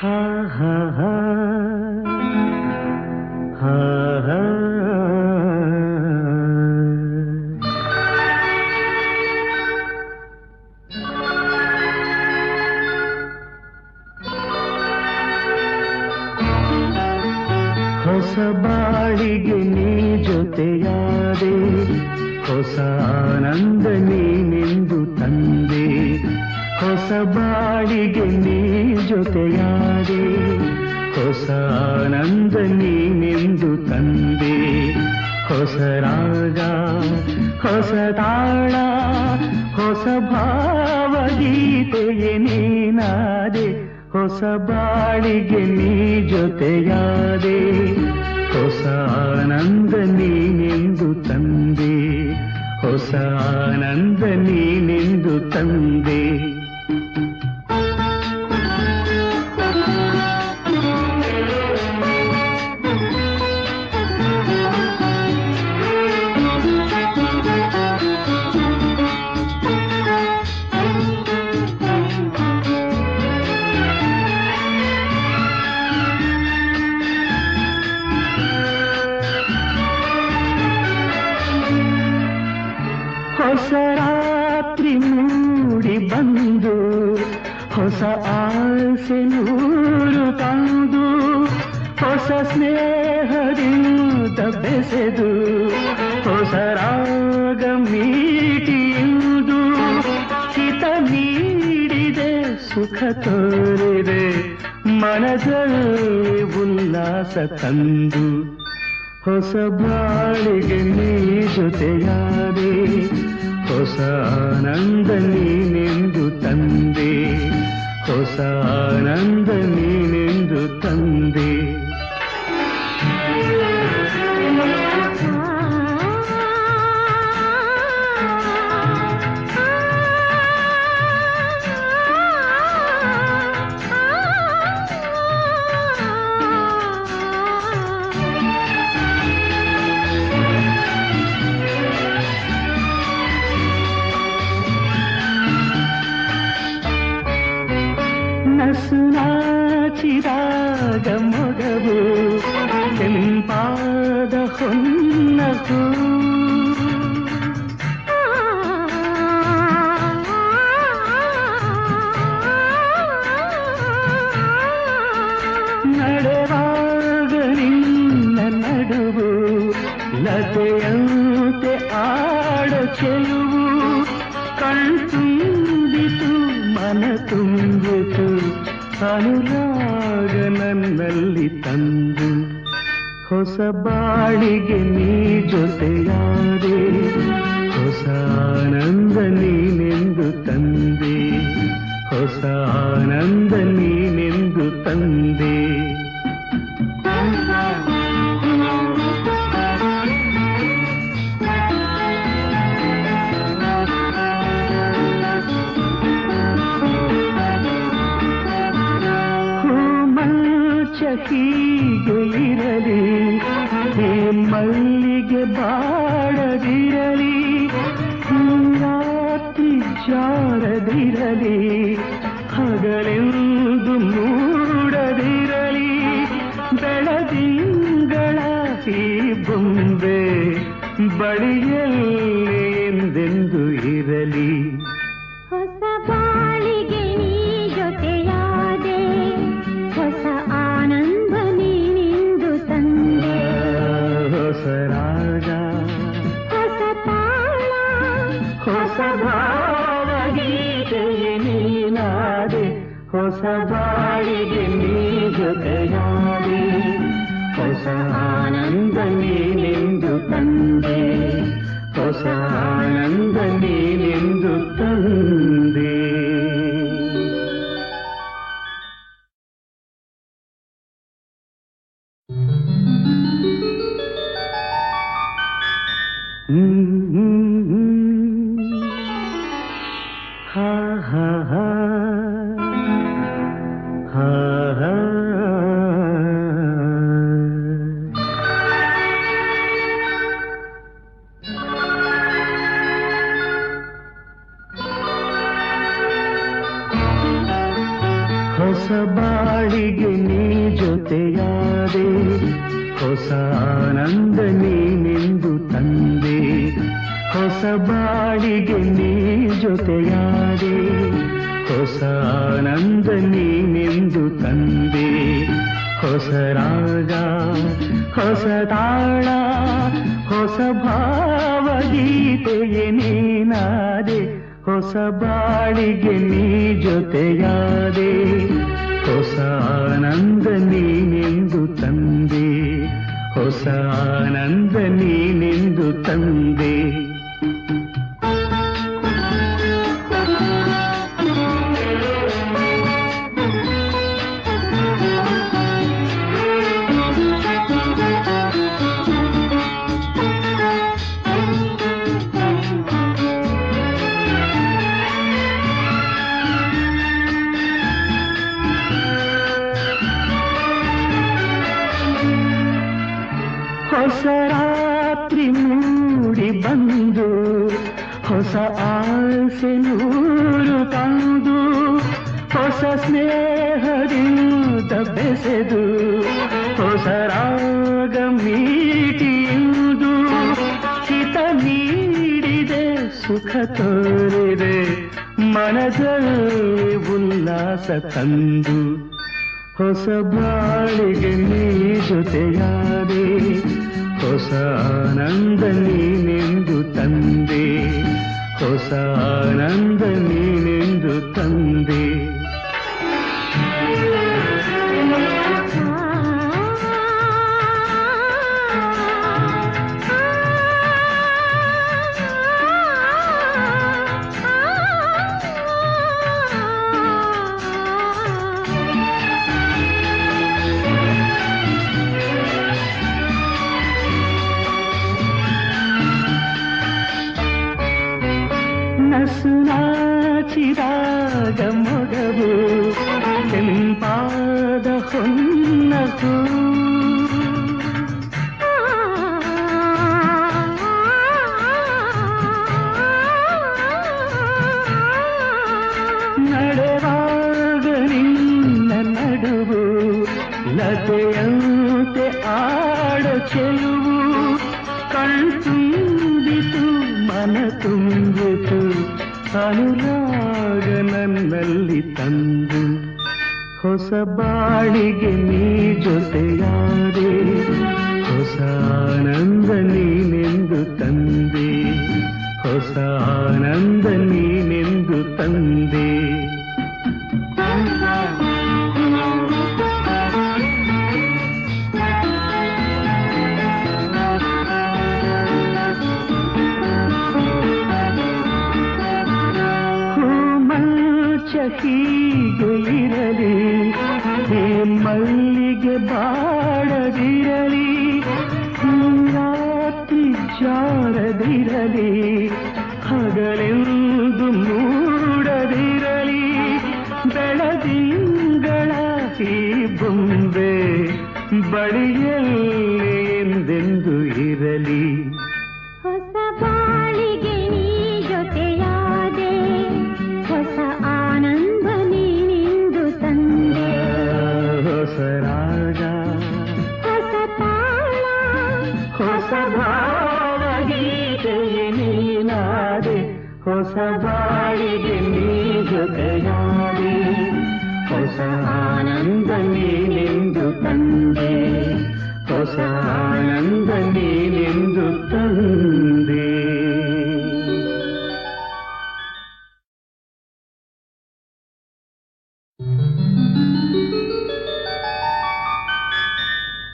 ಹಾ ಹಾ ಹಾ ಹಾ ಹಾ ಹೊಸ ಬಾಳಿಗೆ ನೀ ಜೊತೆಯಾದೆ, ಹೊಸ ಆನಂದ ನೀನೆಂದು ತಂದೆ. ಹೊಸ ಬಾಳಿಗೆ ನೀ ಜೊತೆಯಾದೆ, ಹೊಸ ಆನಂದ ನೀನೆಂದು ತಂದೆ. ಹೊಸ ರಾಗ, ಹೊಸ ತಾಳ, ಹೊಸ ಭಾವಗೀತೆಯೇ ನೀನಾದೆ. ಹೊಸ ಬಾಳಿಗೆ ನೀ ಜೊತೆಯಾದೆ, ಹೊಸ ಆನಂದ ನೀನೆಂದು ತಂದೆ. ಹೊಸ ಆನಂದ ನೀನೆಂದು ತಂದೆ. ಹೊಸ ರಾತ್ರಿ ಮೂಡಿ ಬಂದು, ಹೊಸ ಆಸೆ ನೂರು ತಂದು, ಹೊಸ ಸ್ನೇಹದಿಂದ ಬೆಸೆದು, ಹೊಸ ರಾಗ ಮೀಟಿಯುವುದು. ಹಿತ ನೀಡಿದೆ, ಸುಖ ತೋರಿದೆ, ಮನದಲ್ಲಿ ಉಲ್ಲಾಸ ತಂದು. ಹೊಸ ಬಾಳಿಗೆ ನೀ ಜೊತೆಯಾದೆ, ಹೊಸ ಆನಂದ ನೀನೆಂದು ತಂದೆ. ಹೊಸ ಆನಂದ ನೀನೆಂದು ತಂದೆ. ನಾಚಿದಾಗ ಮೊಗವು ಕೆಂಪಾದ ಹೊನ್ನದು, ನಡೆವಾಗ ನಿನ್ನ ನಡುವು ಲತೆಯಂತೆ ಆಡ ಚೆಲುವು. ಕಣ್ತುಂಬಿತು, ಮನ ತುಂಬಿತು, ಅನುರಾಗ ನನ್ನಲ್ಲಿ ತಂದು. ಹೊಸ ಬಾಳಿಗೆ ನೀ ಜೊತೆಯಾದೆ, ಹೊಸ ಆನಂದ ನೀನೆಂದು ತಂದೆ. ಹೊಸ ಆನಂದ ನೀನೆಂದು ತಂದೆ. ಹೀಗೆ ಇರಲಿ, ಈ ಮಲ್ಲಿಗೆ ಬಾಡದಿರಲಿ, ರಾತ್ರಿ ಜಾರದಿರಲಿ, ಹಗಲೆಂದು ಮೂಡದಿರಲಿ. ಬೆಳದಿಂಗಳ ಈ ಬೊಂಬೆ ಬಳಿಯಲ್ಲಿ ಎಂದೆಂದು ಇರಲಿ. ಹೊಸ ಬಾಳಿಗೆ ನೀ ಜೊತೆಯಾದೆ, ಹೊಸ ಆನಂದ ನೀನೆಂದು ತಂದೆ. ಹೊಸ ರಾಗ, ಹೊಸ ತಾಳ, ಹೊಸ ಭಾವಗೀತೆಯೇ ನೀನಾದೆ. ಹೊಸ ಬಾಳಿಗೆ ನೀ ಜೊತೆಯಾದೆ, ಹೊಸ ಆನಂದ ನೀನೆಂದು ತಂದೆ. ಹೊಸ ಆನಂದ ನೀನೆಂದು ತಂದೆ. ಹಾ ಹಾ ಹಾ ಹಾ ಹಾ ಹೊಸ ಬಾಳಿಗೆ ನೀ ಜೊತೆಯಾದೆ, ಹೊಸ ಆನಂದ ನೀನೆಂದು ತಂದೆ. ಹೊಸ ಬಾಳಿಗೆ ನೀ ಜೊತೆಯಾದೆ, ಹೊಸ ಆನಂದ ನೀನೆಂದು ತಂದೆ. ಹೊಸ ರಾಗ, ಹೊಸ ತಾಳ, ಹೊಸ ಭಾವಗೀತೆಯೇ ನೀನಾದೆ. ಹೊಸ ಬಾಳಿಗೆ ನೀ ಜೊತೆಯಾದೆ, ಹೊಸ ಆನಂದ ನೀನೆಂದು ತಂದೆ. ಹೊಸ ಆನಂದ ನೀನೆಂದು ತಂದೆ. ಹೊಸ ರಾತ್ರಿ ಮೂಡಿ ಬಂದು, ಹೊಸ ಆಸೆ ನೂರು ತಂದು, ಹೊಸ ಸ್ನೇಹದಿಂದ ಬೆಸೆದು, ಹೊಸ ರಾಗ ಮೀಟಿಯುವುದು. ಹಿತ ನೀಡಿದೆ, ಸುಖ ತೋರಿದೆ, ಮನದಲ್ಲಿ ಉಲ್ಲಾಸ ತಂದು. ಹೊಸ ಬಾಳಿಗೆ ನೀ ಜೊತೆಯಾದೆ, ಹೊಸ ಆನಂದ ನೀನೆಂದು ತಂದೆ. ಹೊಸ ಆನಂದ ನೀನೆಂದು ತಂದೆ. ನಸು ನಾಚಿದಾಗ ಮೊಗವು, ಕೆಂಪಾದ ಹೊನ್ನಸು. ನಡೆವಾಗ ನಿನ್ನ ನಡುವು, ಲತೆಯಂತೆ ಆಡ ಚೆಲುವು. ಕಣ್ತುಂಬಿತು, ಮನ ತುಂಬಿತು, ಅನುರಾಗ ನನ್ನಲ್ಲಿ ತಂದು. ಹೊಸ ಬಾಳಿಗೆ ನೀ ಜೊತೆಯಾದೆ, ಹೊಸ ಆನಂದ ನೀನೆಂದು ತಂದೆ. ಹೊಸ ಆನಂದ ನೀನೆಂದು ತಂದೆ. ಹೀಗೆ ಇರಲಿ, ಹೇ ಮಲ್ಲಿಗೆ ಬಾಡದಿರಲಿ, ರಾತ್ರಿ ಜಾರದಿರಲಿ, ಹಗಲೆಂದು ಮೂಡದಿರಲಿ. ಬೆಳದಿಂಗಳ ಈ ಬೊಂಬೆ ಬಳಿಯಲ್ಲಿ ಎಂದೆಂದು ಇರಲಿ. ಹೊಸ ಬಾಳಿಗೆ ನೀ ಜೊತೆಯಾದೆ, ಹೊಸ ಆನಂದ ನೀನೆಂದು ತಂದೆ. ಹೊಸ ರಾಗ, ಹೊಸ ತಾಳ, ಹೊಸ ಭಾವಗೀತೆಯೇ ನೀನಾದೆ. ಹೊಸ ಬಾಳಿಗೆ ನೀ ಜೊತೆಯಾದೆ, ಹೊಸ ಆನಂದ ನೀನೆಂದು ತಂದೆ. ಹೊಸ ಆನಂದ ನೀನೆಂದು ತಂದೆ.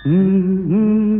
Mm-hmm.